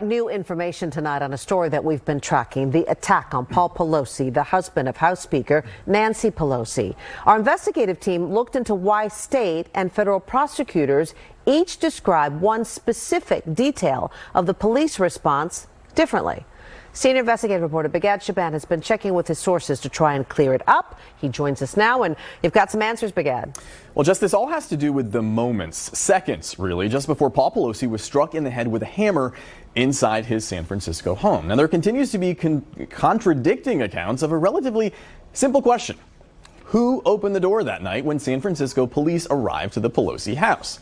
right, new information tonight on a story that we've been tracking, the attack on Paul Pelosi, the husband of House Speaker Nancy Pelosi. Our investigative team looked into why state and federal prosecutors each describe one specific detail of the police response differently. Senior investigative reporter Begad Shaban has been checking with his sources to try and clear it up. He joins us now, and you've got some answers, Begad. Well, Jess, this all has to do with the moments, seconds really, just before Paul Pelosi was struck in the head with a hammer inside his San Francisco home. Now, there continues to be contradicting accounts of a relatively simple question. Who opened the door that night when San Francisco police arrived to the Pelosi house?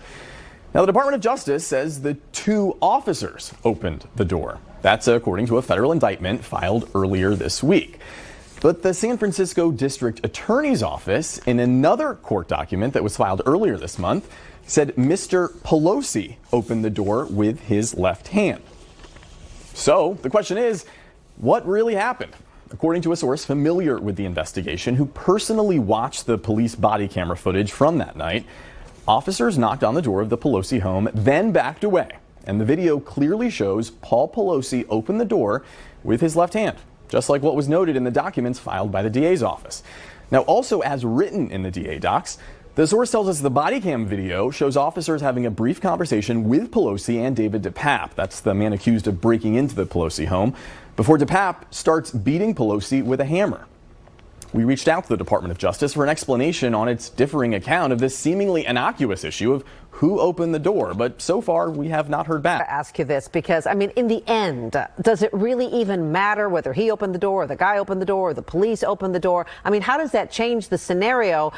Now, the Department of Justice says the two officers opened the door. That's according to a federal indictment filed earlier this week. But the San Francisco District Attorney's Office, in another court document that was filed earlier this month, said Mr. Pelosi opened the door with his left hand. So the question is, what really happened? According to a source familiar with the investigation who personally watched the police body camera footage from that night, officers knocked on the door of the Pelosi home, then backed away. And the video clearly shows Paul Pelosi open the door with his left hand, just like what was noted in the documents filed by the DA's office. Now, also as written in the DA docs, the source tells us the body cam video shows officers having a brief conversation with Pelosi and David DePape, that's the man accused of breaking into the Pelosi home, before DePape starts beating Pelosi with a hammer. We reached out to the Department of Justice for an explanation on its differing account of this seemingly innocuous issue of who opened the door, but so far we have not heard back. I ask you this because, I mean, in the end, does it really even matter whether he opened the door or the guy opened the door or the police opened the door? I mean, how does that change the scenario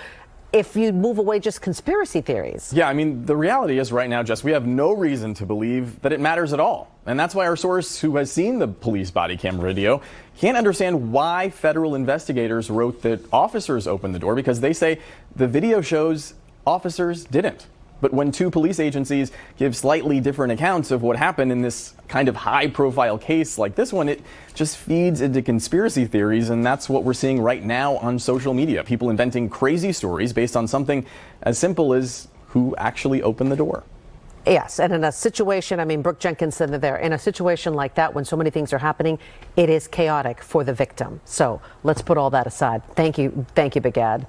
if you move away just conspiracy theories? Yeah, I mean, the reality is right now, Jess, we have no reason to believe that it matters at all. And that's why our source, who has seen the police body camera video, can't understand why federal investigators wrote that officers opened the door, because they say the video shows officers didn't. But when two police agencies give slightly different accounts of what happened in this kind of high-profile case like this one, it just feeds into conspiracy theories, and that's what we're seeing right now on social media. People inventing crazy stories based on something as simple as who actually opened the door. Yes, and in a situation, I mean, Brooke Jenkins said that there, in a situation like that, when so many things are happening, it is chaotic for the victim. So let's put all that aside. Thank you, Begad.